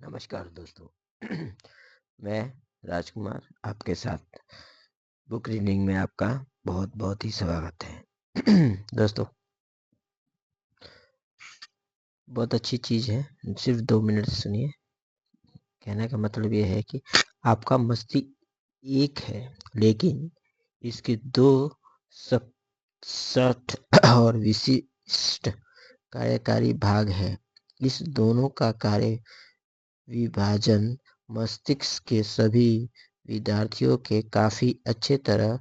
नमस्कार दोस्तों। मैं राजकुमार आपके साथ बुक रीडिंग में आपका बहुत बहुत ही स्वागत है। दोस्तों, बहुत अच्छी चीज़ है, सिर्फ 2 मिनट सुनिए। कहने का मतलब ये है कि आपका मस्तिष्क एक है, लेकिन इसके दो सट और विशिष्ट कार्यकारी भाग हैं। इस दोनों का कार्य विभाजन मस्तिष्क के सभी विद्यार्थियों के काफी अच्छे तरह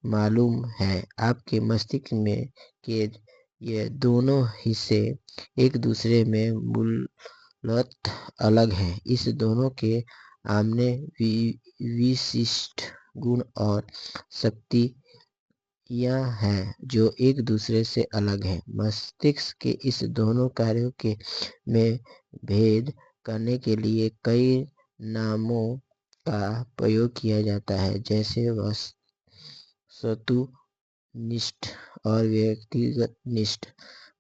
मालूम है। आपके मस्तिष्क में के ये दोनों हिस्से एक दूसरे में मूलतः अलग हैं। इस दोनों के आमने विशिष्ट गुण और शक्तियाँ हैं जो एक दूसरे से अलग हैं। मस्तिष्क के इस दोनों कार्यों के में भेद करने के लिए कई नामों का प्रयोग किया जाता है, जैसे वस्तुनिष्ठ और व्यक्तिनिष्ठ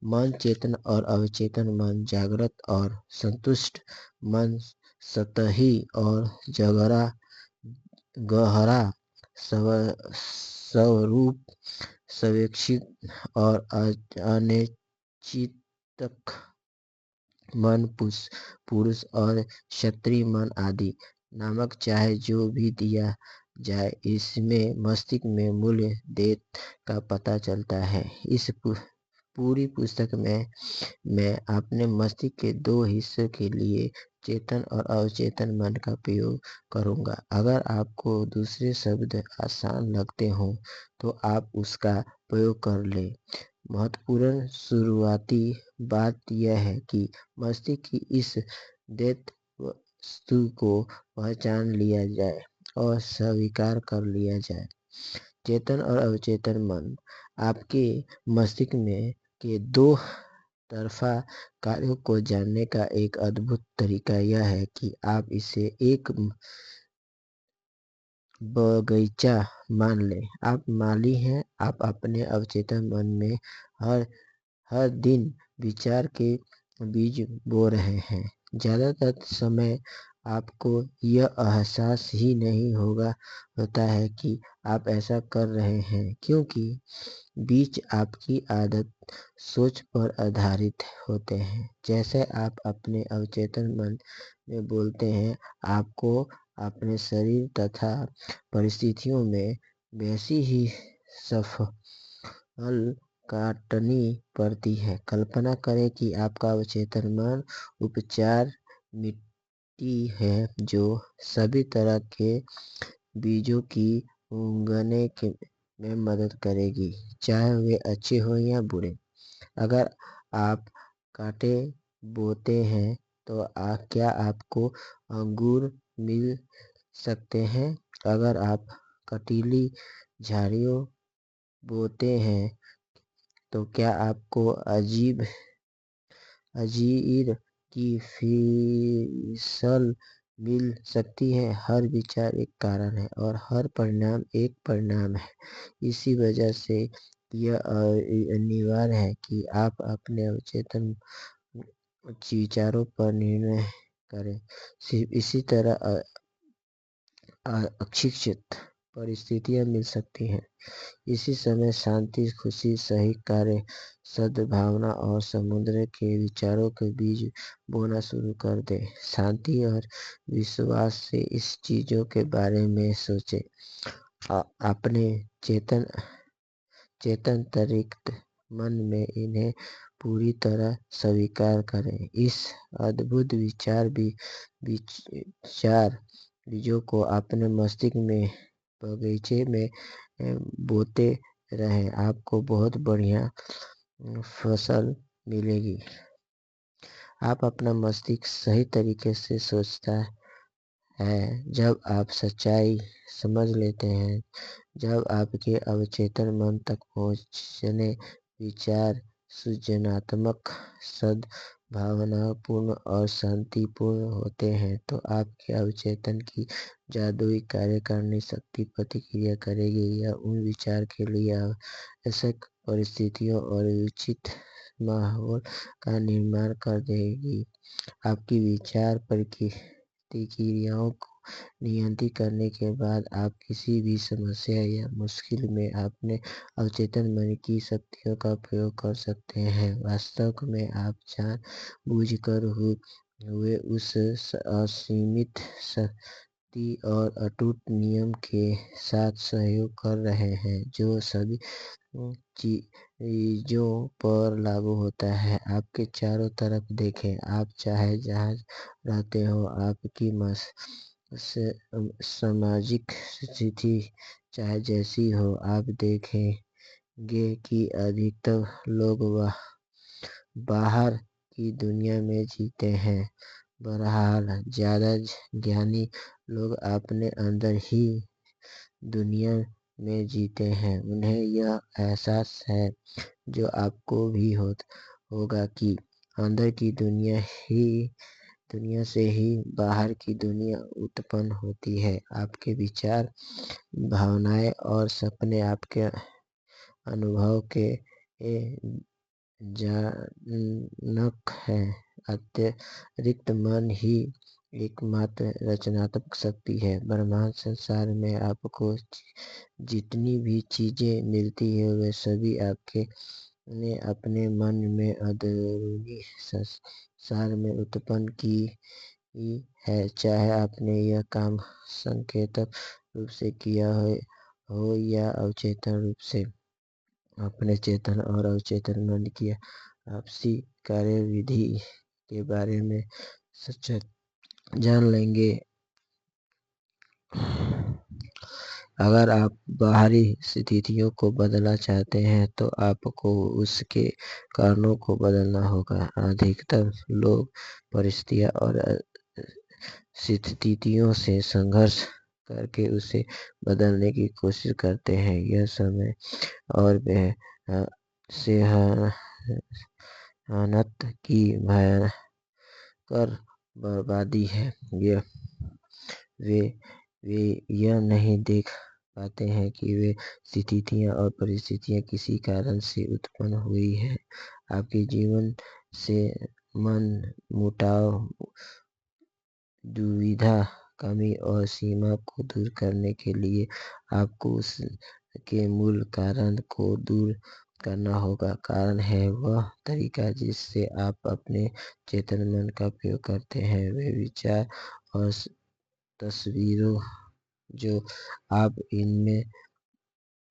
मन, चेतन और अवचेतन मन, जागृत और संतुष्ट मन, सतही और गहरा स्वरूप, स्वैच्छिक और अनैच्छिक मन, पुरुष और क्षत्रिय मन आदि। नामक चाहे जो भी दिया जाए, इसमें मस्तिष्क में मूल्य भेद का पता चलता है। इस पूरी पुस्तक में मैं अपने मस्तिष्क के दो हिस्सों के लिए चेतन और अवचेतन मन का प्रयोग करूंगा। अगर आपको दूसरे शब्द आसान लगते हो तो आप उसका प्रयोग कर लें। महत्वपूर्ण शुरुआती बात यह है कि मस्तिष्क की इस द्वैत वस्तु को पहचान लिया जाए और स्वीकार कर लिया जाए। चेतन और अवचेतन मन। आपके मस्तिष्क में के दो तरफा कार्यों को जानने का एक अद्भुत तरीका यह है कि आप इसे एक बगीचा मान लें। आप माली हैं। आप अपने अवचेतन मन में हर दिन विचार के बीज बो रहे हैं। ज्यादातर समय आपको यह एहसास ही नहीं होता है कि आप ऐसा कर रहे हैं, क्योंकि बीज आपकी आदत सोच पर आधारित होते हैं। जैसे आप अपने अवचेतन मन में बोलते हैं, आपको अपने शरीर तथा परिस्थितियों में वैसी ही सफल काटनी पड़ती है। कल्पना करें कि आपका अवचेतन मन उपचार मिट्टी है जो सभी तरह के बीजों की उगने में मदद करेगी, चाहे वे अच्छे हो या बुरे। अगर आप कांटे बोते हैं तो क्या आपको अंगूर मिल सकते हैं? अगर आप कटीली झाड़ियों बोते हैं तो क्या आपको अंजीर की फसल मिल सकती है? हर विचार एक कारण है और हर परिणाम एक परिणाम है। इसी वजह से यह अनिवार्य है कि आप अपने अवचेतन विचारों पर निर्णय करें। सिर्फ इसी तरह अशिक्षित परिस्थितियां मिल सकती हैं। इसी समय शांति, खुशी, सही कार्य, सद्भावना और समुद्र के विचारों के बीज बोना शुरू कर दे। शांति और विश्वास से इस चीजों के बारे में सोचें। अपने चेतन तरीक्त मन में इन्हें पूरी तरह स्वीकार करें। इस अद्भुत बीजों को अपने मस्तिष्क में बगीचे में बोते रहें। आपको बहुत बढ़िया फसल मिलेगी। आप अपना मस्तिष्क सही तरीके से सोचता है जब आप सच्चाई समझ लेते हैं। जब आपके अवचेतन मन तक पहुंचने विचार सृजनात्मक, सद्भावनापूर्ण और शांतिपूर्ण होते हैं तो आपके अवचेतन की जादुई कार्यकारिणी शक्ति प्रतिक्रिया करेगी या उन विचार के लिए आवश्यक परिस्थितियों और उचित माहौल का निर्माण कर देगी। आपकी विचार प्रतिक्रियाओं को नियंत्रित करने के बाद आप किसी भी समस्या या मुश्किल में अपने अवचेतन मन की शक्तियों का प्रयोग कर सकते हैं। वास्तव में आप जानबूझकर हुए उस असीमित शक्ति और अटूट नियम के साथ सहयोग कर रहे हैं जो सभी चीजों पर लागू होता है। आपके चारों तरफ देखें, आप चाहे जहाँ रहते हो, आपकी सामाजिक स्थिति चाहे जैसी हो, आप देखेंगे कि अधिकतर लोग बाहर की दुनिया में जीते हैं। बहरहाल ज्यादा ज्ञानी लोग अपने अंदर ही दुनिया में जीते हैं। उन्हें यह एहसास है जो आपको भी होगा कि अंदर की दुनिया से ही बाहर की दुनिया उत्पन्न होती है। आपके विचार, भावनाएं और सपने आपके अनुभव के जनक हैं। अतिरिक्त मन ही एकमात्र रचनात्मक शक्ति है। ब्रह्मांड संसार में आपको जितनी भी चीजें मिलती है वे सभी आपके ने अपने मन में अंदरूनी संसार में उत्पन्न की है। चाहे आपने यह काम संकेतक रूप से किया हो या अवचेतन रूप से। अपने चेतन और अवचेतन मन की आपसी कार्यविधि के बारे में सचेत जान लेंगे। अगर आप बाहरी स्थितियों को बदलना चाहते हैं तो आपको उसके कारणों को बदलना होगा। अधिकतर लोग परिस्थितियों और स्थितियों से संघर्ष करके उसे बदलने की कोशिश करते हैं। यह समय और सेहनत की भयंकर बर्बादी है। वे यह नहीं देख पाते हैं कि वे स्थितियां और परिस्थितियां किसी कारण से उत्पन्न हुई है। आपके जीवन से मन मुटाव, दुविधा, कमी और सीमा को दूर करने के लिए आपको उसके मूल कारण को दूर करना होगा। कारण है वह तरीका जिससे आप अपने चेतन मन का प्रयोग करते हैं। वे विचार और तस्वीरों जो आप इनमें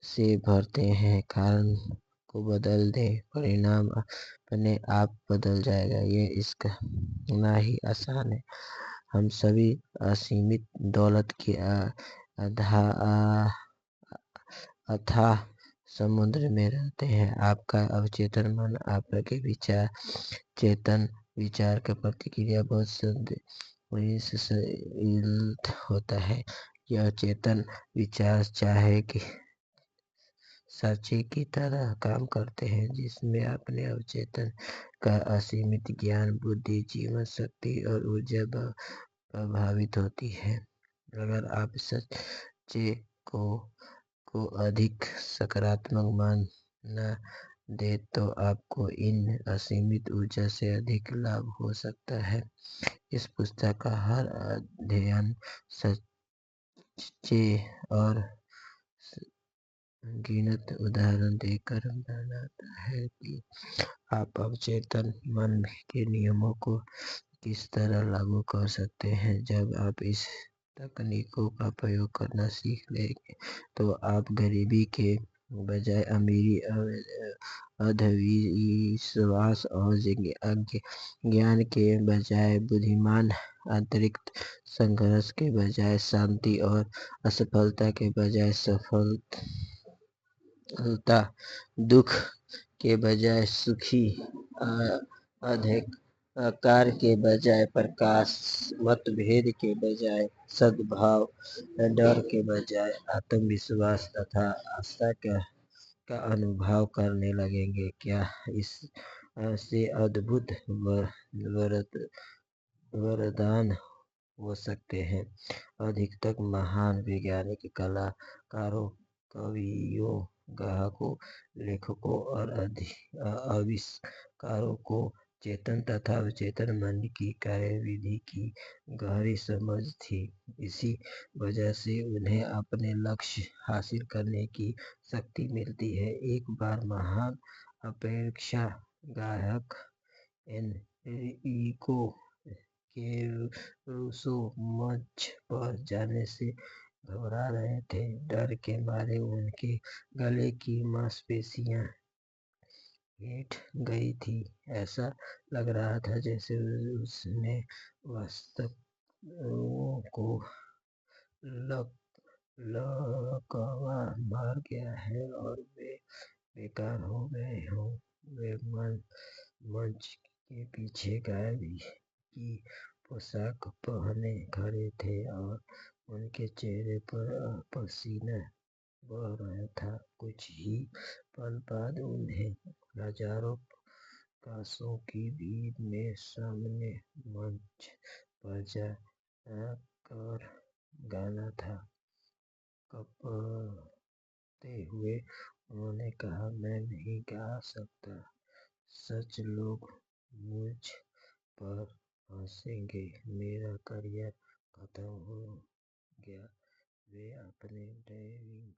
से भरते हैं कारण को बदल दें, परिणाम अपने आप बदल जाएगा। ये इसका ना ही आसान है। हम सभी असीमित दौलत के अथाह समुद्र में रहते हैं। आपका अवचेतन मन आपके चेतन विचार का प्रतिक्रिया बहुत संवेदनशील होता है। यह चेतन विचार चाहे कि साँचे की तरह काम करते हैं जिसमें अपने अवचेतन का असीमित ज्ञान, बुद्धि, जीवन शक्ति और ऊर्जा प्रभावित होती है। अगर आप सच्चे को अधिक सकारात्मक मानना दे तो आपको इन असीमित ऊर्जा से अधिक लाभ हो सकता है। इस पुस्तक का हर अध्ययन सच्चे और गिनत उदाहरण देकर बनाता है कि आप अवचेतन मन के नियमों को किस तरह लागू कर सकते हैं। जब आप इस तकनीकों का प्रयोग करना सीख लेंगे तो आप गरीबी के बजाय अमीरी, अंधविश्वास और ज्ञान के बजाय बुद्धिमान, अतिरिक्त संघर्ष के बजाय शांति और असफलता के बजाय सफलता, दुख के बजाय सुखी, अंधकार के बजाय प्रकाश, मतभेद के बजाय सद्भाव, डर के बजाय आत्मविश्वास तथा आस्था का अनुभव करने लगेंगे। क्या इससे अद्भुत वरदान हो सकते हैं। अधिकतर महान वैज्ञानिक, कलाकारों, कवियों, गायकों, लेखकों और आविष्कारों कारों को चेतन तथा अवचेतन मन की कार्यविधि की गहरी समझ थी। इसी वजह से उन्हें अपने लक्ष्य हासिल करने की शक्ति मिलती है। एक बार महान अपेक्षा गायक एनरिको केरूसो मंच पर जाने से घबरा रहे थे। डर के मारे उनके गले की मांसपेशियां हिट गई थी। ऐसा लग रहा था जैसे उसने वस्तुओं को लकवा मार गया है और वे बेकार हो गए हों। वे मंच के पीछे गायब की पोशाक पहने खड़े थे और उनके चेहरे पर पसीना बह रहा था। कुछ ही पल बाद उन्हें हजारों कांसों की भीड़ में सामने मंच पर जाकर गाना था। कँपते हुए उन्होंने कहा, मैं नहीं गा सकता। सच लोग मुझ पर हंसेंगे, मेरा करियर खत्म हो गया। वे अपने ड्राइविंग